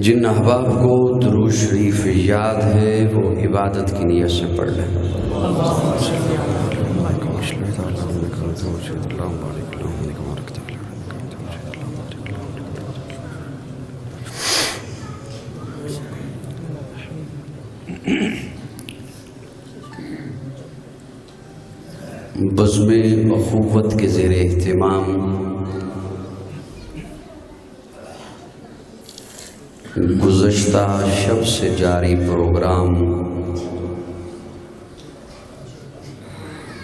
جن احباب کو درود شریف یاد ہے وہ عبادت کی نیت سے پڑھ لیں۔ بزم اخوت کے زیر اہتمام گزشتہ شب سے جاری پروگرام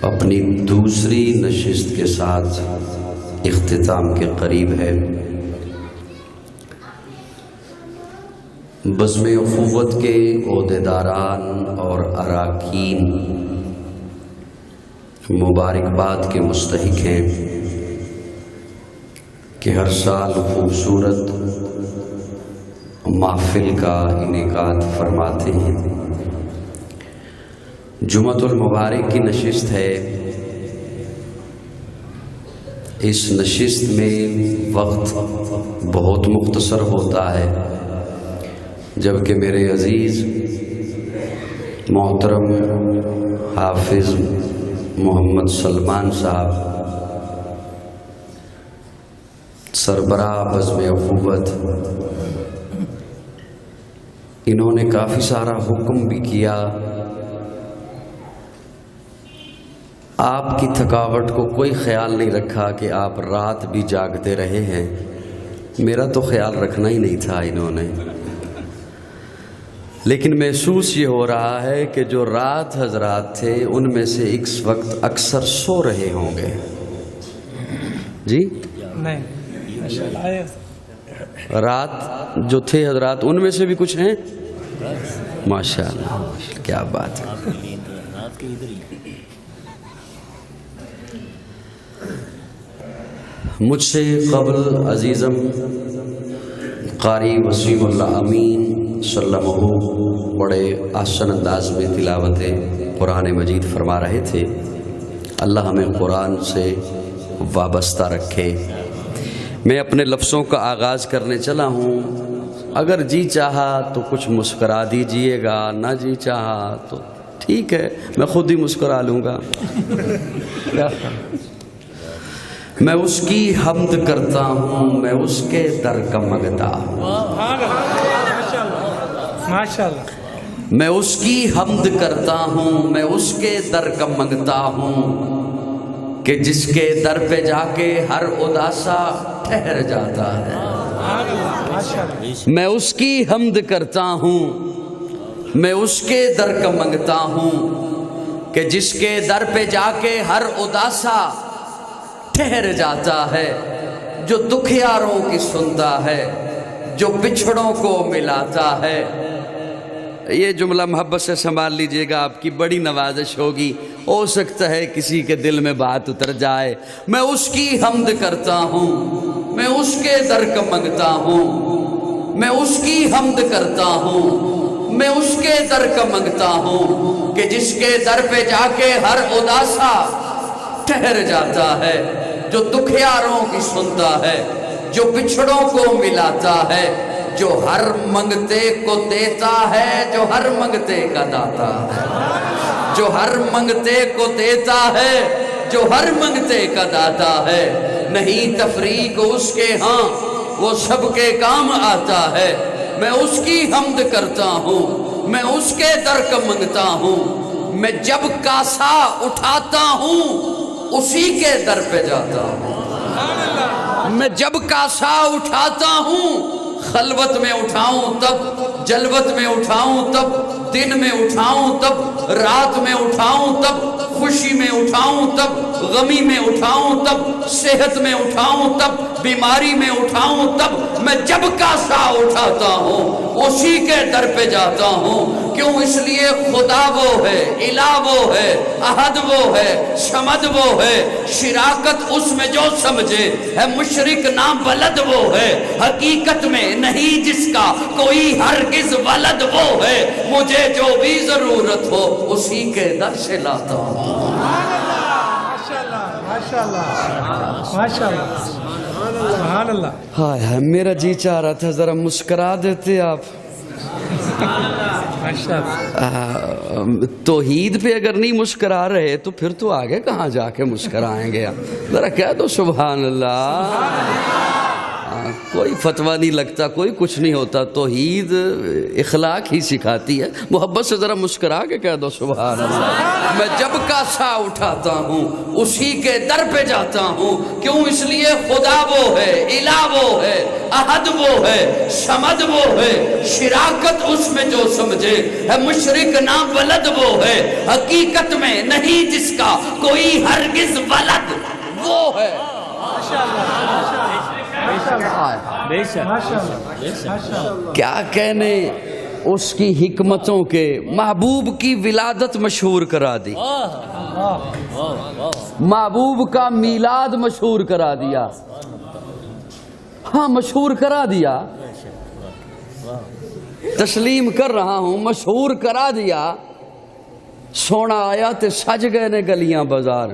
اپنی دوسری نشست کے ساتھ اختتام کے قریب ہے۔ بزم اخوت کے عہدیداران اور اراکین مبارکباد کے مستحق ہیں کہ ہر سال خوبصورت محفل کا انعقاد فرماتے ہیں۔ جمعۃ المبارک کی نشست ہے۔ اس نشست میں وقت بہت مختصر ہوتا ہے، جبکہ میرے عزیز محترم حافظ محمد سلمان صاحب سربراہ بزم اخوت، انہوں نے کافی سارا حکم بھی کیا۔ آپ کی تھکاوٹ کو کوئی خیال نہیں رکھا کہ آپ رات بھی جاگتے رہے ہیں، میرا تو خیال رکھنا ہی نہیں تھا انہوں نے، لیکن محسوس یہ ہو رہا ہے کہ جو رات حضرات تھے ان میں سے اس وقت اکثر سو رہے ہوں گے۔ جی نہیں، رات جو تھے حضرات ان میں سے بھی کچھ ہیں؟ ماشاءاللہ، کیا بات ہے۔ مجھ سے قبل عزیزم قاری وسیم اللہ امین سلمہ بڑے آسن انداز میں تلاوت قرآن مجید فرما رہے تھے۔ اللہ ہمیں قرآن سے وابستہ رکھے۔ میں اپنے لفظوں کا آغاز کرنے چلا ہوں، اگر جی چاہا تو کچھ مسکرا دیجئے گا، نہ جی چاہا تو ٹھیک ہے، میں خود ہی مسکرا لوں گا۔ میں اس کی حمد کرتا ہوں، میں اس کے در کا منگتا ہوں۔ ماشاءاللہ۔ میں اس کی حمد کرتا ہوں، میں اس کے در کا منگتا ہوں کہ جس کے در پہ جا کے ہر اداسا ٹھہر جاتا ہے۔ میں اس کی حمد کرتا ہوں، میں اس کے در کا منگتا ہوں کہ جس کے در پہ جا کے ہر اداسا ٹھہر جاتا ہے، جو دکھیاروں کی سنتا ہے، جو بچھڑوں کو ملاتا ہے۔ یہ جملہ محبت سے سنبھال لیجئے گا، آپ کی بڑی نوازش ہوگی، ہو سکتا ہے کسی کے دل میں بات اتر جائے۔ میں اس کی حمد کرتا ہوں، میں اس کے در کا منگتا ہوں، میں اس کی حمد کرتا ہوں، میں اس کے در کا منگتا ہوں کہ جس کے در پہ جا کے ہر اداسا ٹھہر جاتا ہے، جو دکھیاروں کی سنتا ہے، جو بچھڑوں کو ملاتا ہے، جو ہر منگتے کو دیتا ہے، جو ہر منگتے کا داتا ہے، جو ہر منگتے کو دیتا ہے، جو ہر منگتے کا داتا ہے۔ نہیں تفریق اس کے ہاں، وہ سب کے کام آتا ہے۔ میں اس کی حمد کرتا ہوں، میں اس کے در کا منگتا ہوں، میں جب کاسا اٹھاتا ہوں اسی کے در پہ جاتا ہوں۔ میں جب کاسا اٹھاتا ہوں، خلوت میں اٹھاؤں تب، جلوت میں اٹھاؤں تب، دن میں اٹھاؤں تب، رات میں اٹھاؤں تب، خوشی میں اٹھاؤں تب، غمی میں اٹھاؤں تب، صحت میں اٹھاؤں تب، بیماری میں اٹھاؤں تب، میں جب کاسا اٹھاتا ہوں اسی کے در پہ جاتا ہوں۔ کیوں؟ اس لیے خدا وہ ہے، الہ وہ ہے، احد وہ ہے، صمد وہ ہے، شراکت اس میں جو سمجھے ہے، مشرک نام بلد وہ ہے، حقیقت میں نہیں جس کا کوئی ہرگز ولد وہ ہے، مجھے جو بھی ضرورت ہو اسی کے در سے لاتا ہوں۔ ماشاءاللہ ماشاءاللہ ماشاءاللہ۔ سبحان اللہ. ہائے ہائے میرا جی چاہ رہا تھا ذرا مسکرا دیتے آپ. توحید پہ اگر نہیں مسکرا رہے تو پھر تو آگے کہاں جا کے مسکرائیں گے آپ. ذرا کہہ دو سبحان اللہ. کوئی فتویٰ نہیں لگتا, کوئی کچھ نہیں ہوتا. توحید اخلاق ہی سکھاتی ہے. محبت سے ذرا مسکرا کے کہہ دو سبحان اللہ. میں جب کاسا اٹھاتا ہوں اسی کے در پہ جاتا ہوں. کیوں؟ اس لیے خدا وہ ہے, الہ وہ ہے, احد وہ ہے, صمد وہ ہے. شراکت اس میں جو سمجھے ہے, مشرک نہ ولد وہ ہے. حقیقت میں نہیں جس کا کوئی ہرگز ولد وہ ہے. کیا کہنے اس کی حکمتوں کے. محبوب کی ولادت مشہور کرا دی, محبوب کا میلاد مشہور کرا دیا. ہاں مشہور کرا دیا, تسلیم کر رہا ہوں, مشہور کرا دیا. سونا آیا تے سج گئے نے گلیاں بازار.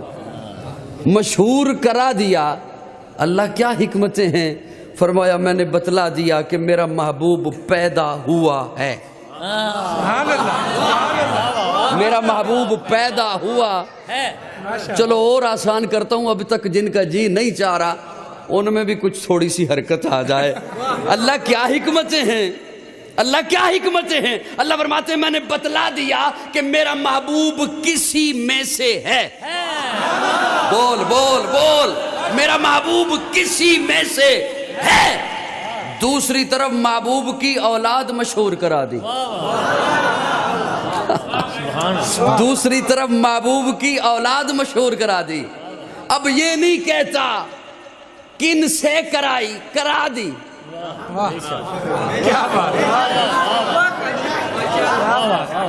مشہور کرا دیا. اللہ کیا حکمتیں ہیں. فرمایا میں نے بتلا دیا کہ میرا محبوب پیدا ہوا ہے. میرا محبوب پیدا ہوا ہے. چلو اور آسان کرتا ہوں, اب تک جن کا جی نہیں چاہ رہا ان میں بھی کچھ تھوڑی سی حرکت آ جائے. اللہ کیا حکمتیں ہیں, اللہ کیا حکمتیں ہیں. اللہ فرماتے ہیں میں نے بتلا دیا کہ میرا محبوب کسی میں سے ہے. بول بول بول, میرا محبوب کسی میں سے ہے. دوسری طرف محبوب کی اولاد مشہور کرا دی. دوسری طرف محبوب کی اولاد مشہور کرا دی. اب یہ نہیں کہتا کن سے کرائی, کرا دی.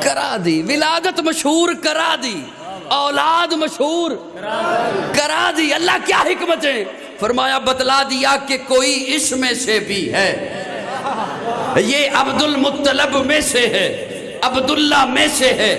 کرا دی. ولادت مشہور کرا دی, اولاد مشہور کرا دی. اللہ کیا حکمتیں. فرمایا بتلا دیا کہ کوئی اس میں سے بھی ہے. یہ عبد المطلب میں سے ہے, عبداللہ میں سے ہے,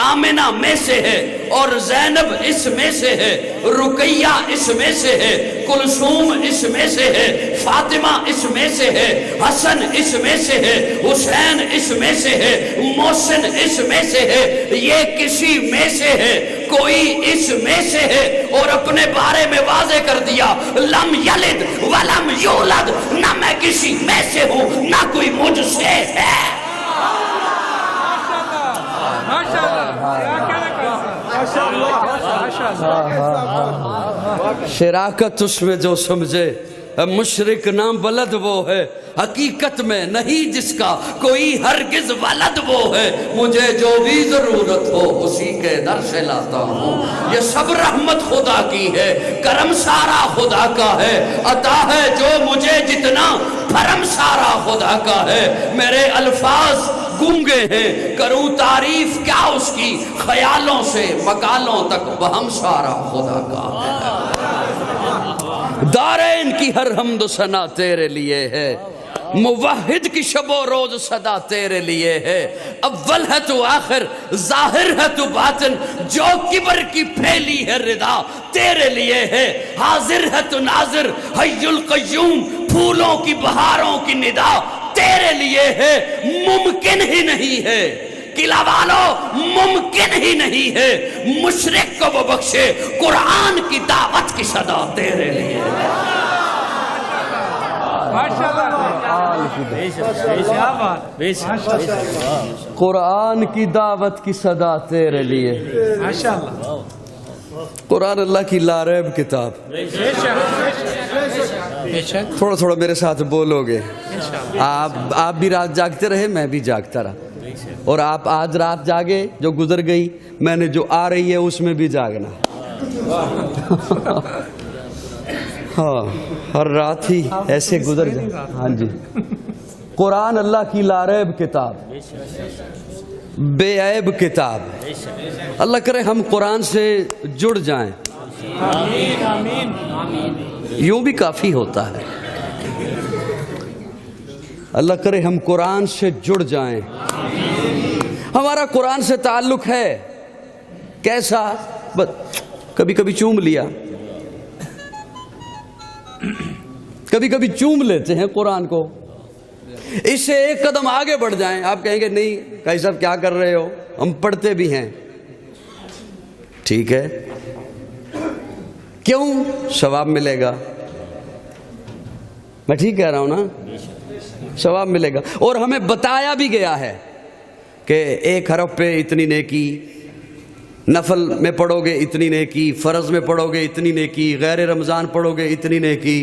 آمنہ میں سے ہے, اور زینب اس میں سے ہے, رقیہ اس میں سے ہے, کلثوم اس میں سے ہے, فاطمہ اس میں سے ہے, حسن اس میں سے ہے, حسین اس میں سے ہے, محسن اس میں سے ہے. یہ کسی میں سے ہے, کوئی اس میں سے ہے. اور اپنے بارے میں واضح کر دیا لم یلد ولم یولد, نہ میں کسی میں سے ہوں نہ کوئی مجھ سے ہے. شراکت اس میں جو سمجھے, مشرک نام ولد وہ ہے. حقیقت میں نہیں جس کا کوئی ہرگز ولد وہ ہے. مجھے جو بھی ضرورت ہو اسی کے در سے لاتا ہوں. یہ سب رحمت خدا کی ہے, کرم سارا خدا کا ہے. عطا ہے جو مجھے جتنا, بھرم سارا خدا کا ہے. میرے الفاظ گونگے ہیں, کروں تعریف کیا اس کی. خیالوں سے مقالوں تک وہم سارا خدا کا ہے. دارین کی ہر حمد و ثنا تیرے لیے ہے, موحد کی شب و روز صدا تیرے لیے ہے. اول ہے تو آخر, ظاہر ہے تو باطن, جو کبر کی پھیلی ہے ردا تیرے لیے ہے. حاضر ہے تو ناظر, حی القیوم, پھولوں کی بہاروں کی ندا تیرے لیے ہے. ممکن ہی نہیں ہے قلعہ والو, ممکن ہی نہیں ہے مشرق کو وہ بخشے. قرآن کی دعوت کی صدا تیرے لیے ہے. قرآن کی دعوت کی صدا تیرے لیے. قرآن اللہ کی لاریب کتاب. تھوڑا تھوڑا میرے ساتھ بولو گے. آپ بھی رات جاگتے رہے, میں بھی جاگتا رہا, اور آپ آج رات جاگے جو گزر گئی, میں نے جو آ رہی ہے اس میں بھی جاگنا. ہاں ہر رات ہی ایسے گزر جائے. ہاں جی, قرآن اللہ کی لاریب کتاب, بے عیب کتاب. اللہ کرے ہم قرآن سے جڑ جائیں. یوں بھی کافی ہوتا ہے. اللہ کرے ہم قرآن سے جڑ جائیں. ہمارا قرآن سے تعلق ہے کیسا, کبھی کبھی چوم لیا, کبھی کبھی چوم لیتے ہیں قرآن کو، اس سے ایک قدم آگے بڑھ جائیں، آپ کہیں گے نہیں قاضی صاحب کیا کر رہے ہو، ہم پڑھتے بھی ہیں، ٹھیک ہے، کیوں؟ ثواب ملے گا، میں ٹھیک کہہ رہا ہوں نا، ثواب ملے گا۔ اور ہمیں بتایا بھی گیا ہے کہ ایک حرف پہ اتنی نیکی، نفل میں پڑھو گے اتنی نیکی، فرض میں پڑھو گے اتنی نیکی، غیر رمضان پڑھو گے اتنی نیکی،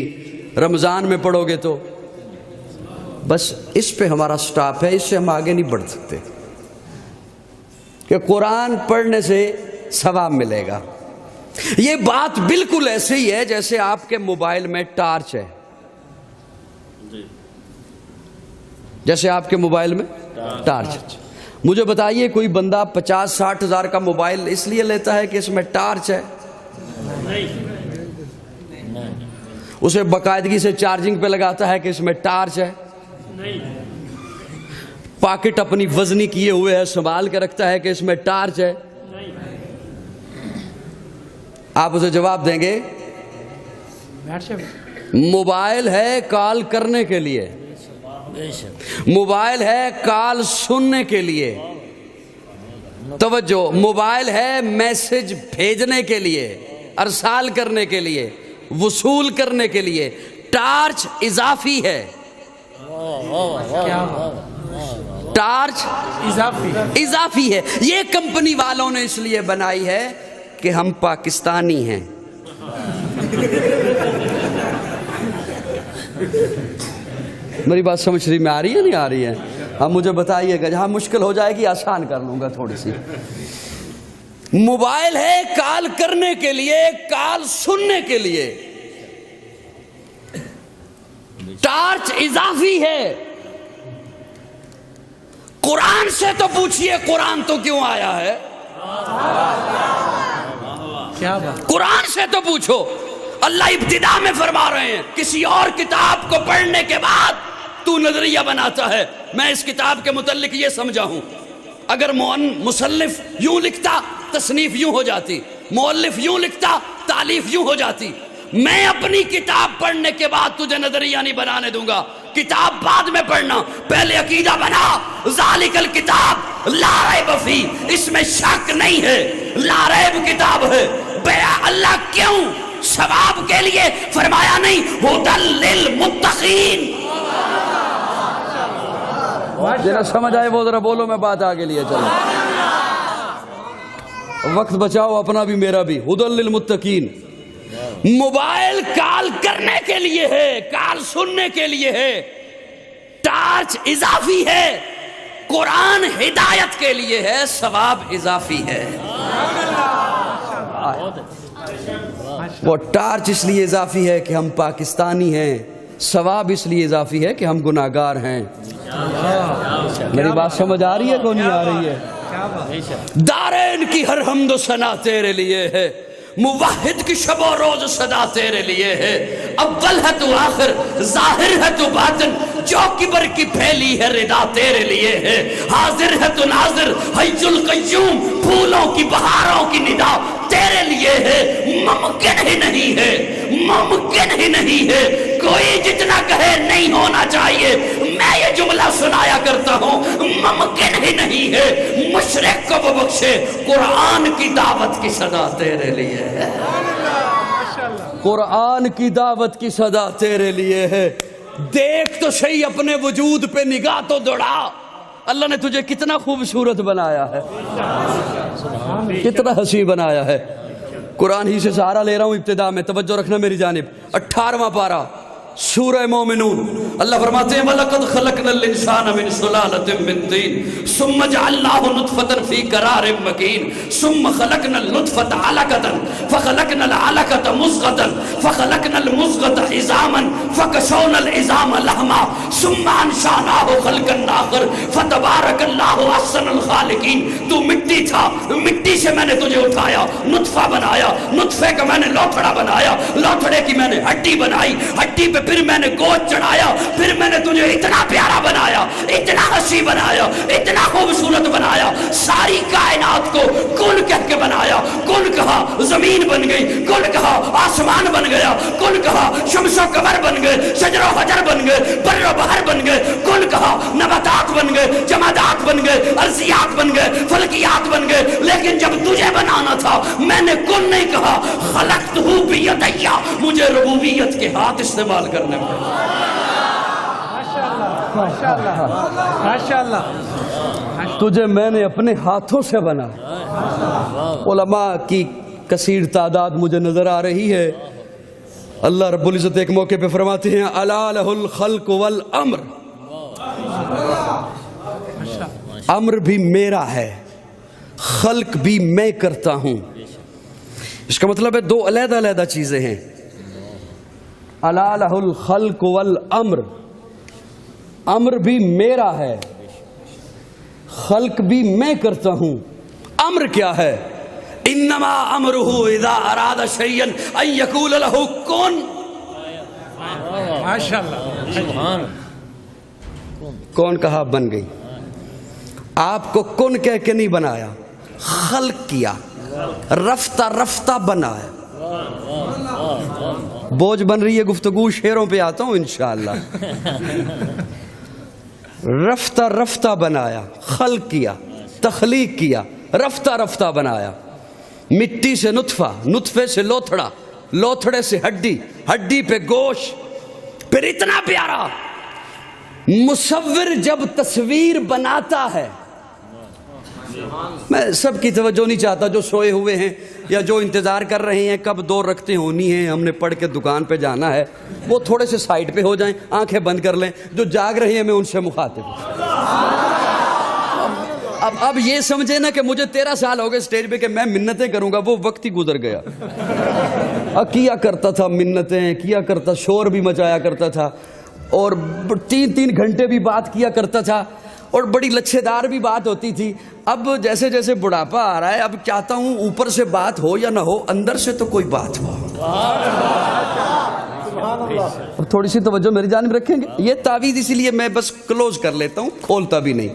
رمضان میں پڑھو گے تو بس اس پہ ہمارا سٹاپ ہے، اس سے ہم آگے نہیں بڑھ سکتے کہ قرآن پڑھنے سے ثواب ملے گا۔ یہ بات بالکل ایسے ہی ہے جیسے آپ کے موبائل میں ٹارچ ہے، جیسے آپ کے موبائل میں ٹارچ۔ مجھے بتائیے کوئی بندہ 50-60 ہزار کا موبائل اس لیے لیتا ہے کہ اس میں ٹارچ ہے؟ اسے باقاعدگی سے چارجنگ پہ لگاتا ہے کہ اس میں ٹارچ ہے؟ پاکٹ اپنی وزنی کیے ہوئے ہے سنبھال کے رکھتا ہے کہ اس میں ٹارچ ہے؟ آپ اسے جواب دیں گے موبائل ہے کال کرنے کے لیے، موبائل ہے کال سننے کے لیے، توجہ، موبائل ہے میسج بھیجنے کے لیے، ارسال کرنے کے لیے، وصول کرنے کے لیے، ٹارچ اضافی ہے، ٹارچ اضافی ہے۔ یہ کمپنی والوں نے اس لیے بنائی ہے کہ ہم پاکستانی ہیں، میری بات سمجھ میں آ رہی ہے نہیں آ رہی ہے؟ اب مجھے بتائیے گا، جہاں مشکل ہو جائے گی آسان کر لوں گا تھوڑی سی۔ موبائل ہے کال کرنے کے لیے، کال سننے کے لیے، ٹارچ اضافی ہے۔ قرآن سے تو پوچھئے قرآن تو کیوں آیا ہے؟ قرآن سے تو پوچھو۔ اللہ ابتدا میں فرما رہے ہیں کسی اور کتاب کو پڑھنے کے بعد تو نظریہ بناتا ہے۔ میں اس کتاب کے متعلق یہ سمجھا ہوں، اگر مصنف یوں لکھتا تصنیف یوں ہو جاتی، مؤلف یوں لکھتا تالیف یوں ہو جاتی۔ میں اپنی کتاب پڑھنے کے بعد تجھے نظریہ نہیں بنانے دوں گا، کتاب بعد میں پڑھنا، پہلے عقیدہ بنا۔ ذالک الکتاب لا ریب فی، اس میں شک نہیں ہے، لا ریب کتاب ہے۔ اللہ کیوں؟ ثواب کے لیے، فرمایا نہیں ھدی للمتقین۔ جنہیں سمجھ آئے وہ ذرا بولو، میں بات آگے لیے چلو، وقت بچاؤ اپنا بھی میرا بھی۔ ھدی للمتقین۔ موبائل کال کرنے کے لیے ہے، کال سننے کے لیے ہے، ٹارچ اضافی ہے۔ قرآن ہدایت کے لیے ہے، ثواب اضافی ہے۔ وہ ٹارچ اس لیے اضافی ہے کہ ہم پاکستانی ہیں، ثواب اس لیے اضافی ہے کہ ہم گناہگار ہیں۔ میری بات سمجھ آ رہی ہے کون نہیں آ رہی ہے؟ دارین کی ہر حمد و ثنا تیرے لیے ہے، موحد کی شب و روز صدا تیرے لیے ہے، اول ہے تو آخر، ظاہر ہے تو باطن، جو کبر کی پھیلی ہے ردا تیرے لیے ہے، حاضر ہے تو ناظر، حی القیوم، پھولوں کی بہاروں کی ندا تیرے لیے ہے۔ ممکن ہی نہیں ہے، ممکن ہی نہیں ہے، کوئی جتنا کہے نہیں ہونا چاہیے، میں یہ جملہ سنایا کرتا ہوں، ممکن ہی نہیں ہے، مشرق کو وہ بخشے، قرآن کی دعوت کی صدا تیرے لیے ہے، قرآن کی دعوت کی صدا تیرے لیے ہے۔ دیکھ تو صحیح اپنے وجود پہ نگاہ تو دوڑا، اللہ نے تجھے کتنا خوبصورت بنایا ہے، کتنا حسین بنایا ہے۔ قرآن ہی سے سہارا لے رہا ہوں، ابتدا میں توجہ رکھنا میری جانب۔ 18واں پارہ سورہ مومنون، اللہ فرماتے ہیں وَلَقَدْ خَلَقْنَا الْإِنسَانَ مِنْ سُلَالَةٍ مِّن طِينٍ ثُمَّ جَعَلْنَاهُ نُطْفَةً فِي قَرَارٍ مَّكِينٍ ثُمَّ خَلَقْنَا النُّطْفَةَ عَلَقَةً فَخَلَقْنَا الْعَلَقَةَ مُضْغَةً فَخَلَقْنَا الْمُضْغَةَ عِظَامًا فَكَسَوْنَا الْعِظَامَ لَحْمًا ثُمَّ أَنشَأْنَاهُ خَلْقًا آخَرَ فَتَبَارَكَ اللَّهُ أَحْسَنُ الْخَالِقِينَ۔ تو مٹی تھا، مٹی سے میں نے تجھے اٹھایا، نطفہ بنایا، نطفے کا میں نے لوتھڑا بنایا، لوتھڑے کی میں نے ہڈی بنائی، ہڈی پہ پھر میں نے گوشت چڑھایا، پھر میں نے تجھے اتنا پیارا بنایا، اتنا ہنسی بنایا، اتنا خوبصورت بنایا، ساری کائنات کو کن کہہ کے بنایا۔ کن کہا زمین بن گئی، کن کہا آسمان بن گیا، کن کہا شمس و قمر بن گئے، شجر و حجر بن گئے، بر و بحر بن گئے، کن کہا نباتات بن گئے، جمادات بن گئے، ارضیات بن گئے، فلکیات بن گئے۔ لیکن جب تجھے بنانا تھا میں نے کن نہیں کہا، خلقتہ بیدیا، مجھے ربوبیت کے ہاتھ استعمال کرنے پڑے۔ ماشاءاللہ ماشاءاللہ، تجھے میں نے اپنے ہاتھوں سے بنا۔ علماء کی کثیر تعداد مجھے نظر آ رہی ہے۔ اللہ رب العزت ایک موقع پہ فرماتے ہیں الا لہ الخلق والامر، امر بھی میرا ہے، خلق بھی میں کرتا ہوں۔ اس کا مطلب ہے دو علیحدہ علیحدہ چیزیں ہیں۔ الا لہ الخلق والامر، امر بھی میرا ہے، خلق بھی میں کرتا ہوں۔ امر کیا ہے؟ انما امرہ اذا اراد شیئا ان یقول لہ کن۔ ماشاءاللہ، کون کہا بن گئی؟ آپ کو کن کہہ کے نہیں بنایا، خلق کیا، رفتہ رفتہ بنایا۔ بوجھ بن رہی ہے گفتگو، شعروں پہ آتا ہوں انشاءاللہ۔ رفتہ رفتہ بنایا، خلق کیا، تخلیق کیا، رفتہ رفتہ بنایا۔ مٹی سے نطفہ، نطفے سے لوتھڑا، لوتھڑے سے ہڈی، ہڈی پہ گوشت، پھر اتنا پیارا۔ مصور جب تصویر بناتا ہے، میں سب کی توجہ نہیں چاہتا، جو سوئے ہوئے ہیں یا جو انتظار کر رہے ہیں کب دو رکعتیں ہونی ہیں، ہم نے پڑھ کے دکان پہ جانا ہے، وہ تھوڑے سے سائڈ پہ ہو جائیں، آنکھیں بند کر لیں۔ جو جاگ رہے ہیں میں ان سے مخاطب ہوں۔ اب یہ سمجھے نا کہ مجھے 13 سال ہو گئے سٹیج پہ کہ میں منتیں کروں گا، وہ وقت ہی گزر گیا۔ کیا کرتا تھا منتیں، کیا کرتا، شور بھی مچایا کرتا تھا، اور 3 گھنٹے بھی بات کیا کرتا تھا، اور بڑی لچھے دار بھی بات ہوتی تھی۔ اب جیسے جیسے بڑھاپا آ رہا ہے، اب چاہتا ہوں اوپر سے بات ہو یا نہ ہو، اندر سے تو کوئی بات ہو۔ اب تھوڑی سی توجہ میری جانب رکھیں گے؟ یہ تعویذ اسی لیے میں بس کلوز کر لیتا ہوں، کھولتا بھی نہیں،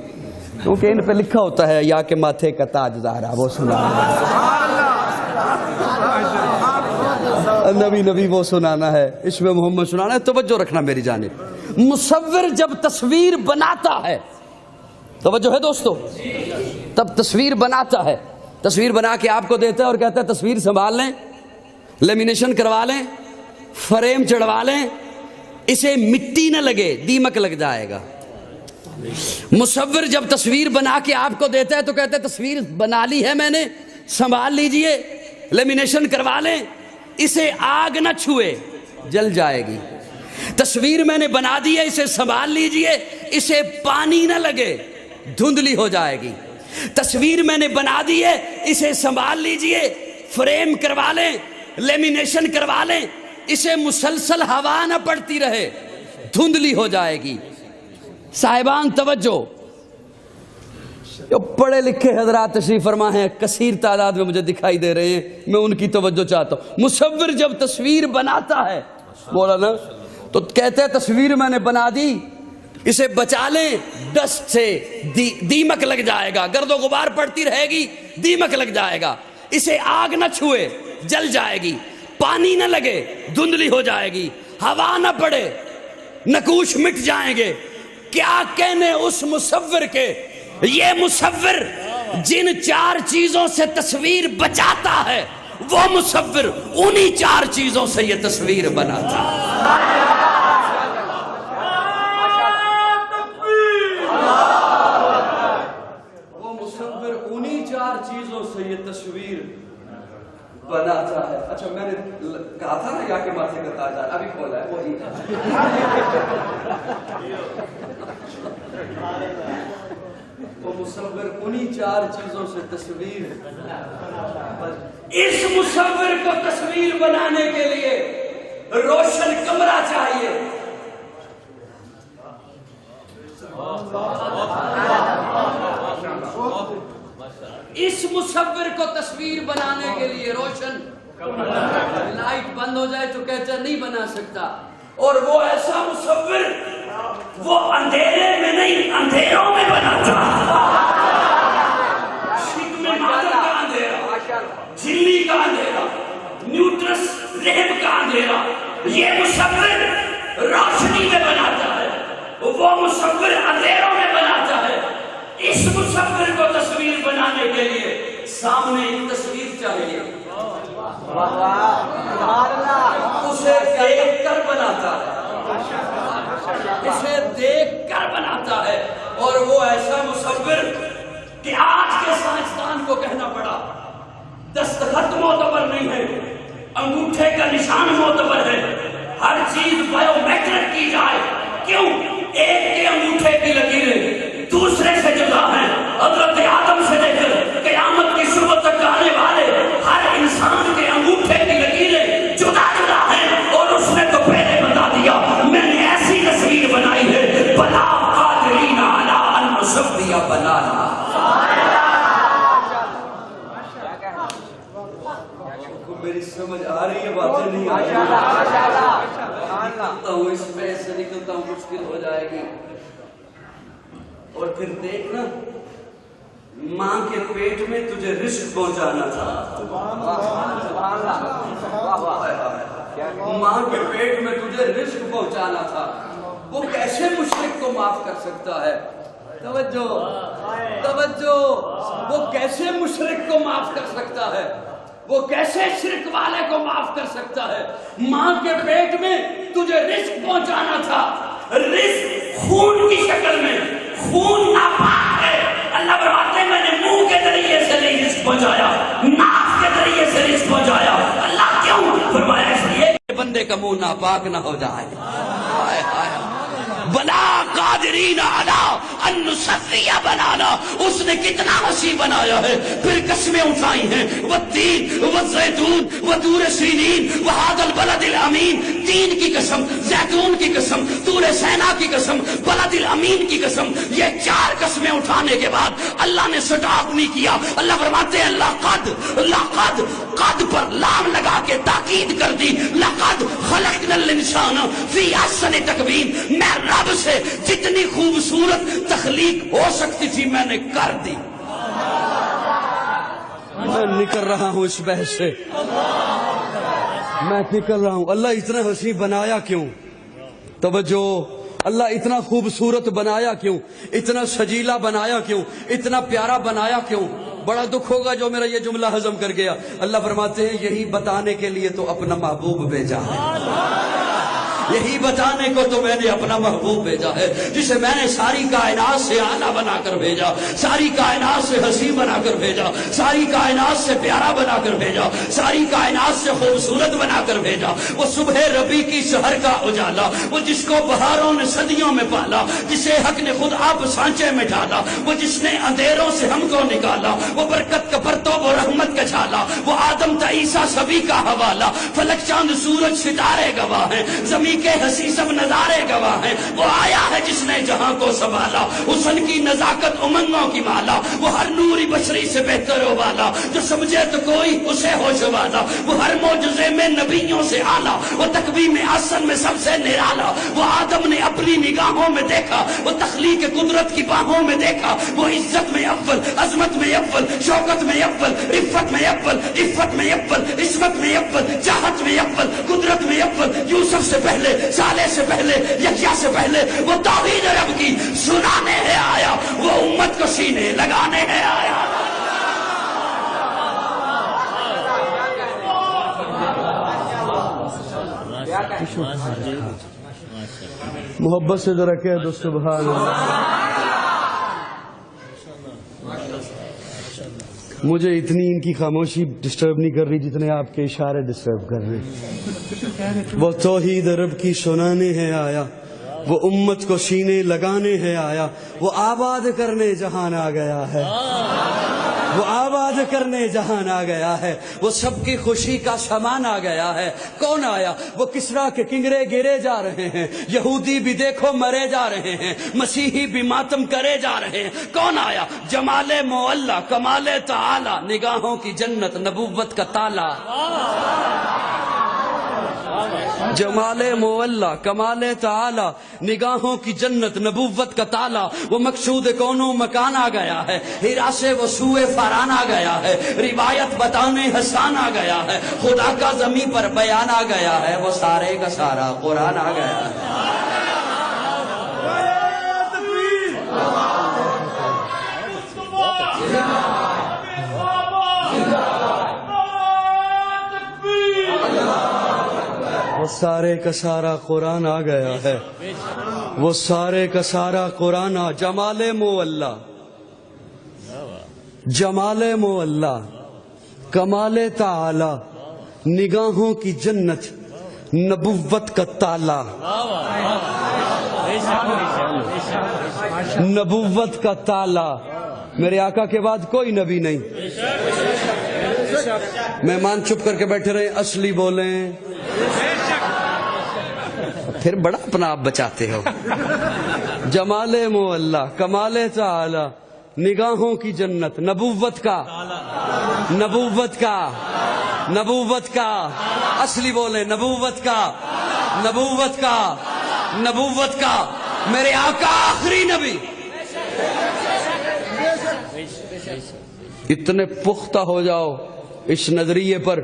کیونکہ ان پہ لکھا ہوتا ہے یا کے ماتھے کا تاج زہرا، وہ سنانا نبی وہ سنانا ہے، اس میں محمد سنانا ہے۔ توجہ رکھنا میری جانب۔ مصور جب تصویر بناتا ہے، توجہ ہے دوستو، تب تصویر بناتا ہے، تصویر بنا کے آپ کو دیتا ہے اور کہتا ہے تصویر سنبھال لیں، لیمینیشن کروا لیں، فریم چڑھوا لیں، اسے مٹی نہ لگے، دیمک لگ جائے گا۔ مصور جب تصویر بنا کے آپ کو دیتا ہے تو کہتا ہے تصویر بنا لی ہے میں نے، سنبھال لیجئے، لیمینیشن کروا لیں، اسے آگ نہ چھوئے، جل جائے گی۔ تصویر میں نے بنا دی ہے، اسے سنبھال لیجئے، اسے پانی نہ لگے، دھندلی ہو جائے گی۔ تصویر میں نے بنا دی ہے، اسے سنبھال لیجئے، فریم کروا لیں، لیمینیشن کروا لیں، اسے مسلسل ہوا نہ پڑتی رہے، دھندلی ہو جائے گی۔ صاحبان توجہ، جو پڑھے لکھے حضرات تشریف فرما ہیں کثیر تعداد میں مجھے دکھائی دے رہے ہیں، میں ان کی توجہ چاہتا ہوں۔ مصور جب تصویر بناتا ہے، بولا نا، تو کہتے ہیں تصویر میں نے بنا دی، اسے بچا لیں ڈسٹ سے، دیمک لگ جائے گا، گرد و غبار پڑتی رہے گی، دیمک لگ جائے گا، اسے آگ نہ چھوئے، جل جائے گی، پانی نہ لگے، دھندلی ہو جائے گی، ہوا نہ پڑے، نقوش مٹ جائیں گے۔ کیا کہنے اس مصور کے، یہ مصور جن 4 چیزوں سے تصویر بچاتا ہے، وہ مصور انہی 4 چیزوں سے یہ تصویر بناتا ہے۔ وہ مصور انہی 4 چیزوں سے یہ تصویر بناتا ہے۔ اچھا میں نے کہا تھا نا یا کے ماتھے کا تاج، ابھی کھولا ہے وہی۔ وہ مصور انہی 4 چیزوں سے تصویر، اس مصور کو تصویر بنانے کے لیے روشن کمرہ چاہیے، اس مصور کو تصویر بنانے کے لیے روشن، لائٹ بند ہو جائے تو کہتا نہیں بنا سکتا، اور وہ ایسا مصور وہ اندھیرے میں نہیں اندھیروں میں بناتا ہے. شکم مادر کا اندھیرا، جھلی کا اندھیرا، نیوٹرس رحم کا اندھیرا، یہ مصور روشنی میں بناتا ہے، وہ مصور اندھیروں میں بناتا ہے. اس مصور کو تصویر بنانے کے لیے سامنے ایک تصویر چاہیے، اسے دیکھ کر بناتا ہے، اسے دیکھ کر بناتا ہے. اور وہ ایسا مصور کہ آج کے سائنسدان کو کہنا پڑا دستخط معتبر نہیں ہے، انگوٹھے کا نشان معتبر ہے، ہر چیز بایو میٹرک کی جائے. کیوں؟ ایک کے انگوٹھے کی لکیریں دوسرے سے جدا ہیں. حضرت آدم سے لے کر قیامت کی صبح تک آنے والے ہر انسان کے انگوٹھے کی لکیریں جدا جدا ہیں. اور اس نے تو پہلے بتا دیا میں نے ایسی تصویر بنائی ہے بلا قادرین علی ان نصوی بنانا. میری سمجھ آ رہی ہے باتیں نہیں آ رہی؟ نکلتا ہوں اس میں سے نکلتا ہوں مشکل ہو جائے گی. اور پھر دیکھنا ماں کے پیٹ میں تجھے رزق پہنچانا تھا. ماں کے پیٹ میں تجھے رزق پہنچانا تھا. وہ کیسے مشرک کو معاف کر سکتا ہے؟ توجہ توجہ. وہ کیسے مشرک کو معاف کر سکتا ہے؟ وہ کیسے شرک والے کو معاف کر سکتا ہے؟ ماں کے پیٹ میں تجھے رزق پہنچانا تھا. رزق خون کی شکل میں، خون ناپاک ہے. اللہ فرماتے ہیں میں نے منہ کے ذریعے سے نہیں رزق پہنچایا، ناک کے ذریعے سے رزق پہنچایا. اللہ کیوں؟ فرمایا اس لیے کہ بندے کا منہ ناپاک نہ ہو جائے. بلا قادرین علی ان نصوی بنانا. اس نے کتنا حسین بنایا ہے. پھر قسمیں اٹھائی ہیں والتین والزیتون وطور سینین وہذا البلد الامین. تین کی قسم، زیتون کی قسم، طور سینا کی قسم، بلد الامین کی قسم. یہ چار قسمیں اٹھانے کے بعد اللہ نے سٹاپ نہیں کیا. اللہ فرماتے ہیں لقد قد پر لام لگا کے تاکید کر دی. لقد خلقنا الانسان فی احسن تقویم. میں رب سے جتنی خوبصورت تخلیق ہو سکتی تھی میں نے کر دی. میں نکل رہا ہوں اس بحث سے، میں نکل رہا ہوں. اللہ اتنا حسین بنایا کیوں؟ توجہ. اللہ اتنا خوبصورت بنایا کیوں؟ اتنا سجیلا بنایا کیوں؟ اتنا پیارا بنایا کیوں؟ بڑا دکھ ہوگا جو میرا یہ جملہ ہضم کر گیا. اللہ فرماتے ہیں یہی بتانے کے لیے تو اپنا محبوب بھیجا ہے. یہی بتانے کو تو میں نے اپنا محبوب بھیجا ہے جسے میں نے ساری کائنات سے اعلیٰ بنا کر بھیجا، ساری کائنات سے حسین بنا کر بھیجا، ساری کائنات سے پیارا بنا کر بھیجا، ساری کائنات سے خوبصورت بنا کر بھیجا. وہ صبح ربی کی سحر کا اجالا، وہ جس کو بہاروں نے صدیوں میں پالا، جسے حق نے خود آپ سانچے میں ڈالا، وہ جس نے اندھیروں سے ہم کو نکالا، وہ برکت کا پرتوب و رحمت کا چھالا، وہ آدم تا عیسیٰ سبھی کا حوالہ. فلک چاند سورج ستارے گواہ ہیں، زمین کے ہنسی سب نظارے گواہ ہیں. وہ آیا ہے جس نے جہاں کو سنبھالا، حسن کی نزاکت امنگوں کی مالا. وہ ہر نوری بشری سے بہتر ہو والا، جو سمجھے تو کوئی اسے ہوش والا. وہ ہر معجزے میں نبیوں سے آلہ، وہ تکوین میں احسن میں سب سے نرالا. وہ آدم نے اپنی نگاہوں میں دیکھا، وہ تخلیق قدرت کی باہوں میں دیکھا. وہ عزت میں اول، عظمت میں اول، شوکت میں اول، عفت میں اول، عفت میں اول، عصمت میں اول، چاہت میں اول، قدرت میں اول. یوسف سے پہلے، صالح سے پہلے، یحییٰ سے پہلے وہ توحید رب کی سنانے ہے آیا، وہ امت کو سینے لگانے ہے آیا. محبت سے ذرا کہہ دو سبحان اللہ. مجھے اتنی ان کی خاموشی ڈسٹرب نہیں کر رہی جتنے آپ کے اشارے ڈسٹرب کر رہے ہیں. وہ توحید رب کی سنانے ہے آیا، وہ امت کو سینے لگانے ہے آیا. وہ آباد کرنے جہان آ گیا ہے، وہ آباد کرنے جہان آ گیا ہے. وہ سب کی خوشی کا سامان آ گیا ہے. کون آیا؟ وہ کسرا کے کنگرے گرے جا رہے ہیں، یہودی بھی دیکھو مرے جا رہے ہیں، مسیحی بھی ماتم کرے جا رہے ہیں. کون آیا؟ جمال معلا، کمال تعالی، نگاہوں کی جنت، نبوت کا تالا. جمال مولا کمال تعالی نگاہوں کی جنت نبوت کا تالا وہ مقصود کونوں مکان آ گیا ہے ہیرا سے وہ سوئے فاران آ گیا ہے روایت بتانے حسان آ گیا ہے خدا کا زمین پر بیان آ گیا ہے وہ سارے کا سارا قرآن آ گیا ہے وہ سارے کا سارا قرآن آ گیا ہے وہ سارے کا سارا قرآن جمال مولا جمال مولا کمال تعالی نگاہوں کی جنت نبوت کا تالا نبوت کا تالا میرے آقا کے بعد کوئی نبی نہیں مہمان چپ کر کے بیٹھے رہے اصلی بولیں پھر بڑا اپنا آپ بچاتے ہو جمال مولا کمال تعالی نگاہوں کی جنت نبوت کا نبوت کا نبوت کا اصلی بولے نبوت کا نبوت کا نبوت کا میرے آقا آخری نبی اتنے پختہ ہو جاؤ اس نظریے پر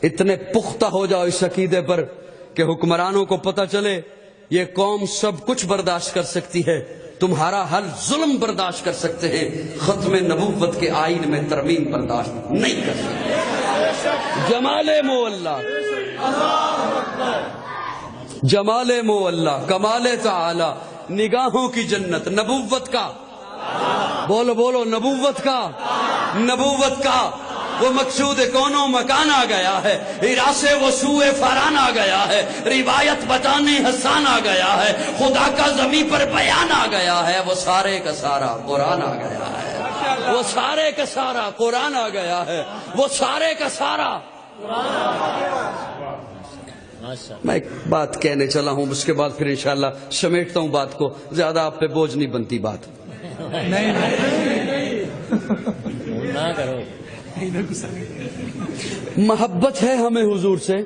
اتنے پختہ ہو جاؤ اس عقیدے پر کہ حکمرانوں کو پتہ چلے یہ قوم سب کچھ برداشت کر سکتی ہے تمہارا ہر ظلم برداشت کر سکتے ہیں ختم نبوت کے آئین میں ترمیم برداشت نہیں کر سکتے جمال مولا جمال مولا کمال تعالی نگاہوں کی جنت نبوت کا بولو بولو نبوت کا نبوت کا وہ مقصود کونوں مکان آ گیا ہے ہیرا سے وہ سوئے فاران آ گیا ہے روایت بتانے حسان آ گیا ہے خدا کا زمین پر بیان آ گیا ہے وہ سارے کا سارا قرآن آ گیا ہے وہ سارے کا سارا قرآن آ گیا ہے وہ سارے کا سارا میں ایک بات کہنے چلا ہوں اس کے بعد پھر انشاءاللہ سمیٹتا ہوں بات کو زیادہ آپ پہ بوجھ نہیں بنتی بات نہ کرو محبت ہے ہمیں حضور سے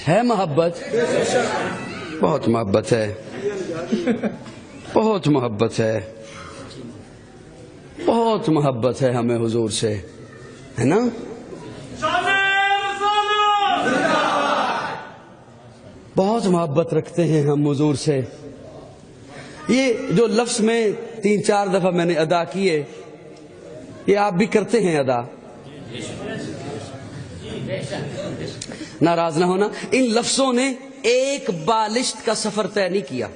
ہے محبت بہت محبت ہے بہت محبت ہے بہت محبت ہے ہمیں حضور سے ہے نا بہت محبت رکھتے ہیں ہم حضور سے یہ جو لفظ میں 3-4 دفعہ میں نے ادا کیے یہ آپ بھی کرتے ہیں ادا ناراض نہ ہونا ان لفظوں نے ایک بالشت کا سفر طے نہیں کیا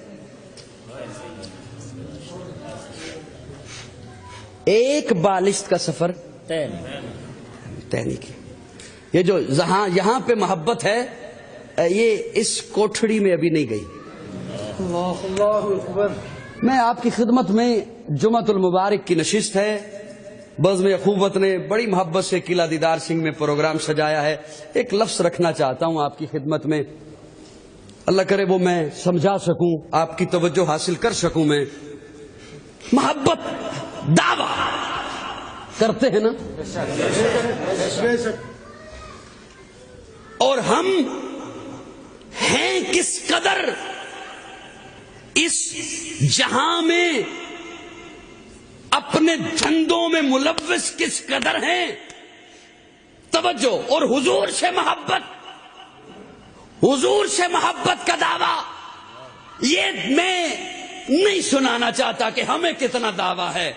ایک بالشت کا سفر طے نہیں کیا یہ جو یہاں پہ محبت ہے یہ اس کوٹھڑی میں ابھی نہیں گئی میں آپ کی خدمت میں جمعۃ المبارک کی نشست ہے بزم اخوت نے بڑی محبت سے قلعہ دیدار سنگھ میں پروگرام سجایا ہے ایک لفظ رکھنا چاہتا ہوں آپ کی خدمت میں اللہ کرے وہ میں سمجھا سکوں آپ کی توجہ حاصل کر سکوں میں محبت دعویٰ کرتے ہیں نا اور ہم ہیں کس قدر اس جہاں میں اپنے دھندوں میں ملوث کس قدر ہیں توجہ اور حضور سے محبت کا دعویٰ یہ میں نہیں سنانا چاہتا کہ ہمیں کتنا دعویٰ ہے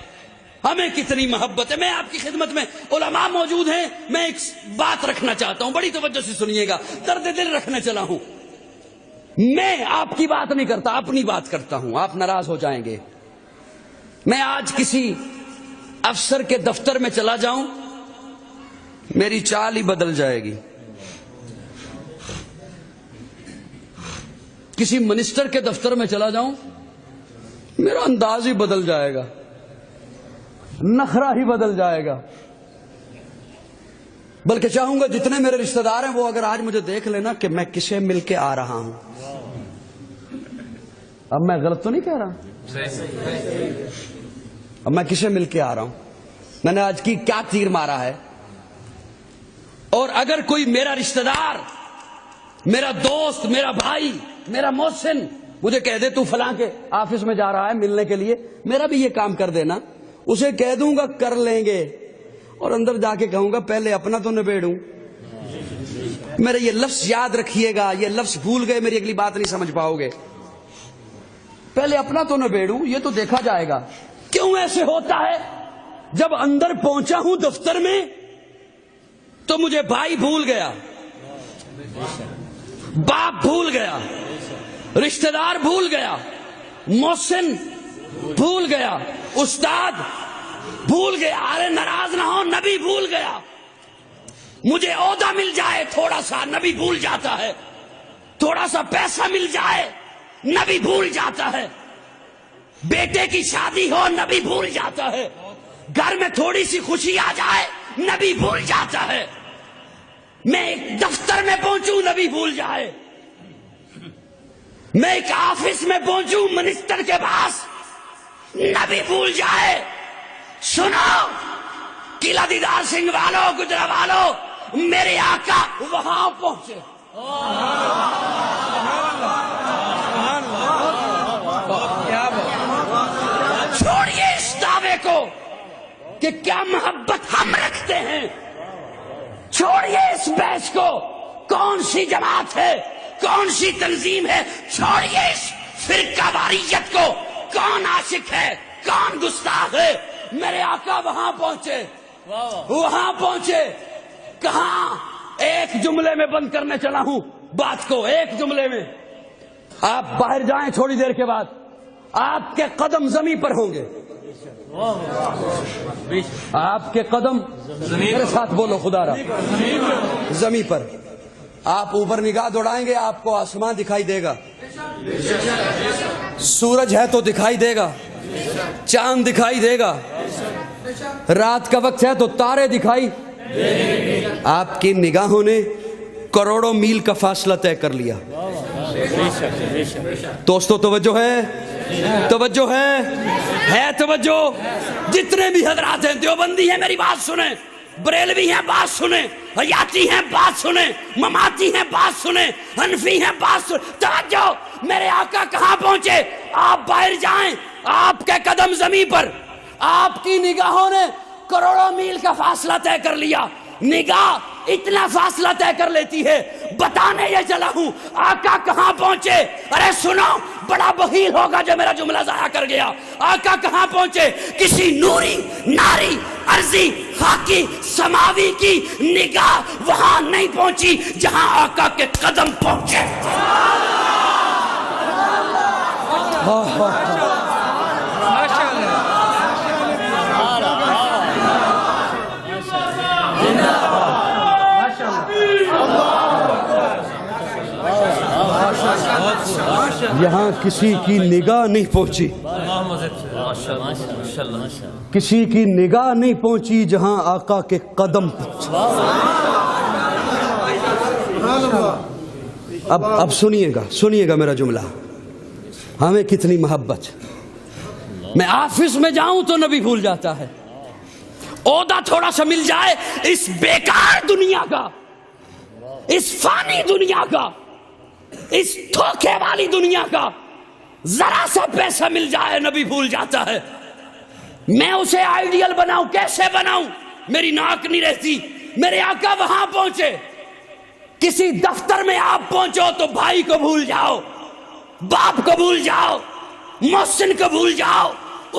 ہمیں کتنی محبت ہے میں آپ کی خدمت میں علماء موجود ہیں میں ایک بات رکھنا چاہتا ہوں بڑی توجہ سے سنیے گا درد دل رکھنے چلا ہوں میں آپ کی بات نہیں کرتا اپنی بات کرتا ہوں آپ ناراض ہو جائیں گے میں آج کسی افسر کے دفتر میں چلا جاؤں میری چال ہی بدل جائے گی کسی منسٹر کے دفتر میں چلا جاؤں میرا انداز ہی بدل جائے گا نخرہ ہی بدل جائے گا بلکہ چاہوں گا جتنے میرے رشتہ دار ہیں وہ اگر آج مجھے دیکھ لینا کہ میں کسے مل کے آ رہا ہوں اب میں غلط تو نہیں کہہ رہا اب میں کسے مل کے آ رہا ہوں میں نے آج کی کیا تیر مارا ہے اور اگر کوئی میرا رشتہ دار، میرا دوست، میرا بھائی، میرا محسن مجھے کہہ دے تو فلاں کے آفس میں جا رہا ہے ملنے کے لیے، میرا بھی یہ کام کر دینا، اسے کہہ دوں گا کر لیں گے، اور اندر جا کے کہوں گا پہلے اپنا تو نبیڑوں۔ میرا یہ لفظ یاد رکھیے گا، یہ لفظ بھول گئے میری اگلی بات نہیں سمجھ پاؤ گے۔ پہلے اپنا تو نبیڑوں، یہ تو دیکھا جائے گا۔ کیوں ایسے ہوتا ہے؟ جب اندر پہنچا ہوں دفتر میں تو مجھے بھائی بھول گیا، باپ بھول گیا، رشتہ دار بھول گیا، محسن بھول گیا، استاد بھول گیا، ارے ناراض نہ ہو، نبی بھول گیا۔ مجھے عہدہ مل جائے تھوڑا سا، نبی بھول جاتا ہے، تھوڑا سا پیسہ مل جائے، نبی بھول جاتا ہے، بیٹے کی شادی ہو، نبی بھول جاتا ہے، گھر میں تھوڑی سی خوشی آ جائے، نبی بھول جاتا ہے، میں ایک دفتر میں پہنچوں نبی بھول جائے، میں ایک آفس میں پہنچوں منسٹر کے پاس نبی بھول جائے۔ سنو قلعہ دیدار سنگھ والوں، گجرا والوں، میرے آقا وہاں پہنچے۔ چھوڑیے اس دعوے کو کہ کیا محبت ہم رکھتے ہیں، چھوڑیے اس بحث کو کون سی جماعت ہے، کون سی تنظیم ہے، چھوڑیے اس فرقہ واریت کو، کون عاشق ہے، کون گستاخ ہے۔ میرے آقا وہاں پہنچے، وہاں پہنچے، کہاں؟ ایک جملے میں بند کرنے چلا ہوں بات کو، ایک جملے میں۔ آپ باہر جائیں تھوڑی دیر کے بعد، آپ کے قدم زمین پر ہوں گے، آپ کے قدم میرے ساتھ بولو خدا را، زمین پر۔ آپ اوپر نگاہ دوڑائیں گے، آپ کو آسمان دکھائی دے گا، سورج ہے تو دکھائی دے گا، چاند دکھائی دے گا، رات کا وقت ہے تو تارے دکھائی۔ آپ کی نگاہوں نے کروڑوں میل کا فاصلہ طے کر لیا۔ دوستو توجہ ہے، توجہ ہے توجہ۔ جتنے بھی حضرات ہیں، دیوبندی ہیں میری بات سنیں، بریلوی ہیں بات سنیں، حیاتی ہیں بات سنیں، مماتی ہیں بات سنیں، حنفی ہیں بات سنیں، توجہ۔ میرے آقا کہاں پہنچے؟ آپ باہر جائیں، آپ کے قدم زمین پر، آپ کی نگاہوں نے کروڑوں میل کا فاصلہ طے کر لیا۔ نگاہ اتنا فاصلہ طے کر لیتی ہے، بتانے یہ چلا ہوں آقا کہاں پہنچے۔ ارے سنو، بڑا بخیل ہوگا جو میرا جملہ ضائع کر گیا۔ آقا کہاں پہنچے؟ کسی نوری، ناری، عرضی، خاکی، سماوی کی نگاہ وہاں نہیں پہنچی جہاں آقا کے قدم پہنچے۔ یہاں کسی کی نگاہ نہیں پہنچی، کسی کی نگاہ نہیں پہنچی جہاں آقا کے قدم پہنچے۔ اب سنیے گا میرا جملہ، ہمیں کتنی محبت۔ میں آفس میں جاؤں تو نبی بھول جاتا ہے، عہدہ تھوڑا سا مل جائے اس بیکار دنیا کا، اس فانی دنیا کا، اس دھوکے والی دنیا کا، ذرا سا پیسہ مل جائے نبی بھول جاتا ہے۔ میں اسے آئیڈیل بناؤں، کیسے بناؤں؟ میری ناک نہیں رہتی۔ میرے آقا وہاں پہنچے۔ کسی دفتر میں آپ پہنچو تو بھائی کو بھول جاؤ، باپ کو بھول جاؤ، محسن کو بھول جاؤ،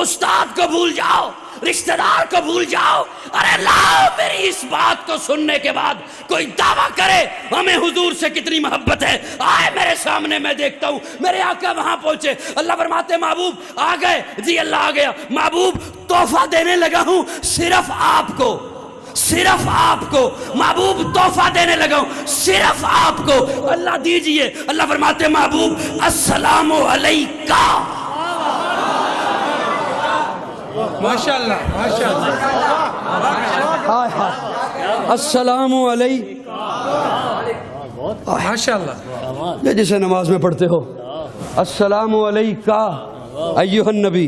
استاد کو بھول جاؤ، رشتہ دار کو بھول جاؤ۔ ارے لاؤ، میری اس بات کو سننے کے بعد کوئی دعویٰ کرے ہمیں حضور سے کتنی محبت ہے، آئے میرے سامنے، میں دیکھتا ہوں۔ میرے آقا وہاں پہنچے، اللہ فرماتے محبوب آ گئے، جی اللہ آ گیا، محبوب تحفہ دینے لگا ہوں صرف آپ کو، صرف آپ کو، محبوب تحفہ دینے لگا ہوں صرف آپ کو، اللہ دیجئے۔ اللہ فرماتے محبوب السلام علیکہ۔ ماشاءاللہ ماشاءاللہ السلام علیکم، ماشاءاللہ، یہ جسے نماز میں پڑھتے ہو، السلام علیکہ ایھا النبی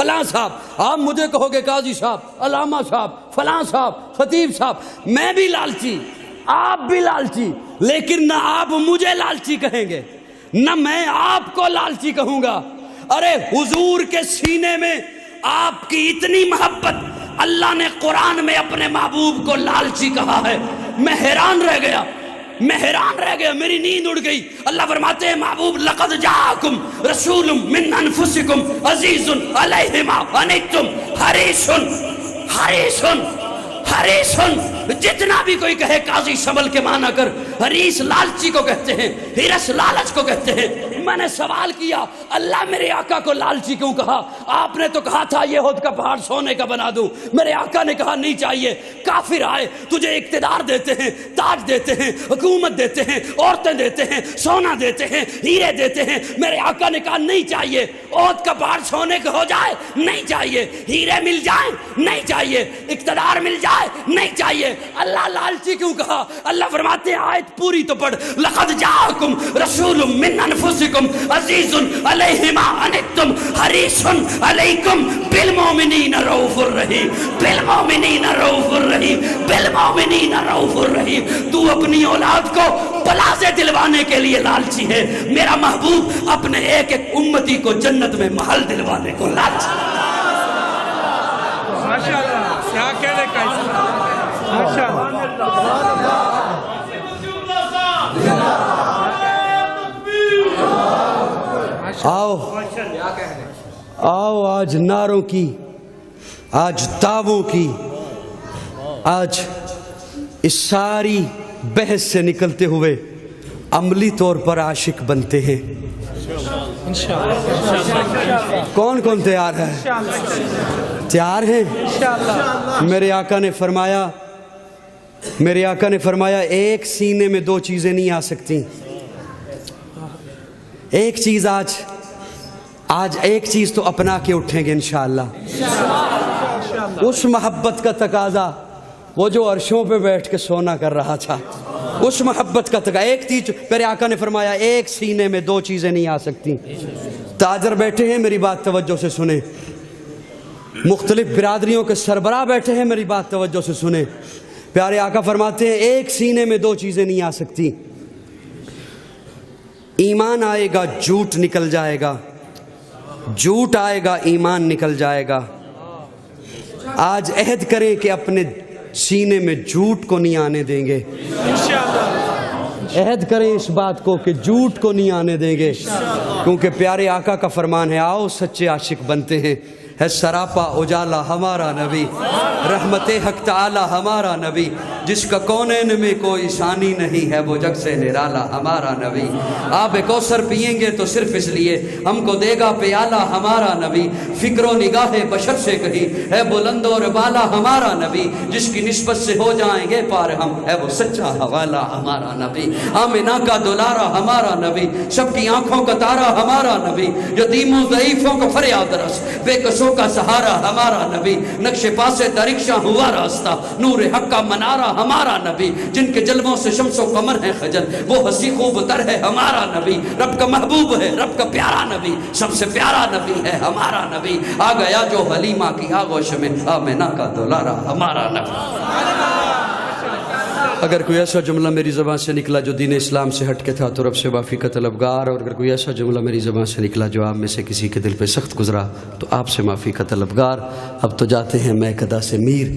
فلاں صاحب، آپ مجھے کہو گے قاضی صاحب، علامہ صاحب، فلاں صاحب، خطیب صاحب، میں بھی لالچی، آپ بھی لالچی، لیکن نہ آپ مجھے لالچی کہیں گے نہ میں آپ کو لالچی کہوں گا۔ ارے حضور کے سینے میں آپ کی اتنی محبت، اللہ نے قرآن میں اپنے محبوب کو لالچی کہا ہے۔ میں حیران رہ گیا، میری نیند اڑ گئی۔ اللہ فرماتے ہیں محبوب لقد جاءکم رسول من انفسکم عزیز علیہ ما عنتم حریص جتنا بھی کوئی کہے قاضی شمل کے معنی کر، حریص لالچی کو کہتے ہیں، ہرس لالچ کو کہتے ہیں۔ میں نے سوال کیا اللہ میرے آقا کو لالچی کیوں کہا؟ آپ نے تو کہا تھا یہ ہود کا پہاڑ سونے کا بنا دوں۔ میرے آقا نے کہا نہیں چاہیے، کافر آئے تجھے اقتدار دیتے ہیں، تاج دیتے ہیں، حکومت دیتے ہیں، عورتیں دیتے ہیں، سونا دیتے ہیں، ہیرے دیتے ہیں۔ میرے آقا نے کہا نہیں چاہیے، ہود کا پہاڑ سونے کا ہو جائے نہیں چاہیے، ہیرے مل جائیں نہیں چاہیے، اقتدار مل جائے نہیں چاہیے۔ اللہ لالچی کیوں کہا؟ اللہ فرماتے ہیں آیت پوری تو پڑھ، لقد جاءکم رسول من انفسکم عزیز علیہ ما عنتم حریص علیکم بالمؤمنین رؤوف الرحیم، بالمؤمنین رؤوف الرحیم، بالمؤمنین رؤوف الرحیم۔ تو اپنی اولاد کو پلازے دلوانے کے لیے لالچی ہے، میرا محبوب اپنے ایک ایک امتی کو جنت میں محل دلوانے کو لالچی۔ ماشاءاللہ، کیا کہنے کا اسلام، ماشاءاللہ۔ آؤ آج نعروں کی، آج دعووں کی، آج اس ساری بحث سے نکلتے ہوئے عملی طور پر عاشق بنتے ہیں۔ کون کون تیار ہے؟ تیار ہیں؟ میرے آقا نے فرمایا ایک سینے میں دو چیزیں نہیں آ سکتی۔ ایک چیز آج ایک چیز تو اپنا کے اٹھیں گے انشاءاللہ۔ اس محبت کا تقاضا، وہ جو عرشوں پہ بیٹھ کے سونا کر رہا تھا، اس محبت کا تقاضا، ایک چیز میرے آقا نے فرمایا ایک سینے میں دو چیزیں نہیں آ سکتی۔ تاجر بیٹھے ہیں میری بات توجہ سے سنیں، مختلف برادریوں کے سربراہ بیٹھے ہیں میری بات توجہ سے سنیں۔ پیارے آقا فرماتے ہیں ایک سینے میں دو چیزیں نہیں آ سکتی، ایمان آئے گا جھوٹ نکل جائے گا، جھوٹ آئے گا ایمان نکل جائے گا۔ آج عہد کریں کہ اپنے سینے میں جھوٹ کو نہیں آنے دیں گے، عہد کریں اس بات کو کہ جھوٹ کو نہیں آنے دیں گے، کیونکہ پیارے آقا کا فرمان ہے آؤ سچے عاشق بنتے ہیں۔ ہے سراپا اجالا ہمارا نبی، رحمت حق تعالی ہمارا نبی، جس کا کونین میں کوئی ثانی نہیں ہے وہ جگ سے نرالا ہمارا نبی۔ آب کوثر پئیں گے تو صرف اس لیے ہم کو دے گا پیالہ ہمارا نبی، فکر و نگاہ بشر سے کہیں ہے بلند اور بالا ہمارا نبی، جس کی نسبت سے ہو جائیں گے پار ہم ہے وہ سچا حوالہ ہمارا نبی۔ آمنہ کا دلارا ہمارا نبی، سب کی آنکھوں کا تارا ہمارا نبی، یتیموں ضعیفوں کو فریاد رس، بے قصوں کا سہارا ہمارا نبی، نقش پاسے درکشاں ہوا راستہ، نور حق کا منارہ ہمارا نبی، جن کے جلووں سے شمس و قمر ہے خجل، وہ ہنسی خوب تر ہے ہمارا نبی، رب کا محبوب ہے رب کا پیارا نبی، سب سے پیارا نبی ہے ہمارا نبی، آ گیا جو حلیمہ کی آغوش میں آمنہ کا دلارا ہمارا نبی۔ اگر کوئی ایسا جملہ میری زبان سے نکلا جو دین اسلام سے ہٹ کے تھا تو رب سے معافی کا طلبگار، اور اگر کوئی ایسا جملہ میری زبان سے نکلا جو آپ میں سے کسی کے دل پہ سخت گزرا تو آپ سے معافی کا طلبگار۔ اب تو جاتے ہیں مہکدہ سے میر،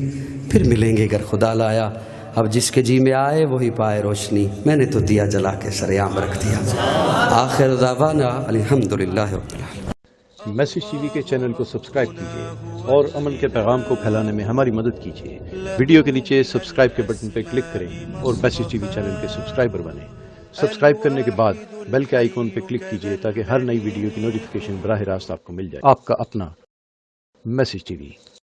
پھر ملیں گے اگر خدا لایا، اب جس کے جی میں آئے وہی پائے روشنی، میں نے تو دیا جلا کے سریعام رکھ دیا۔ آخر دعوانا الحمدللہ رب العالمین۔ میسج ٹی وی کے چینل کو سبسکرائب کیجیے اور عمل کے پیغام کو پھیلانے میں ہماری مدد کیجیے۔ ویڈیو کے نیچے سبسکرائب کے بٹن پر کلک کریں اور میسج ٹی وی چینل کے سبسکرائبر بنیں۔ سبسکرائب کرنے کے بعد بیل کے آئیکن پر کلک کیجیے تاکہ ہر نئی ویڈیو کی نوٹیفیکیشن براہ راست آپ کو مل جائے۔ آپ کا اپنا میسج ٹی وی۔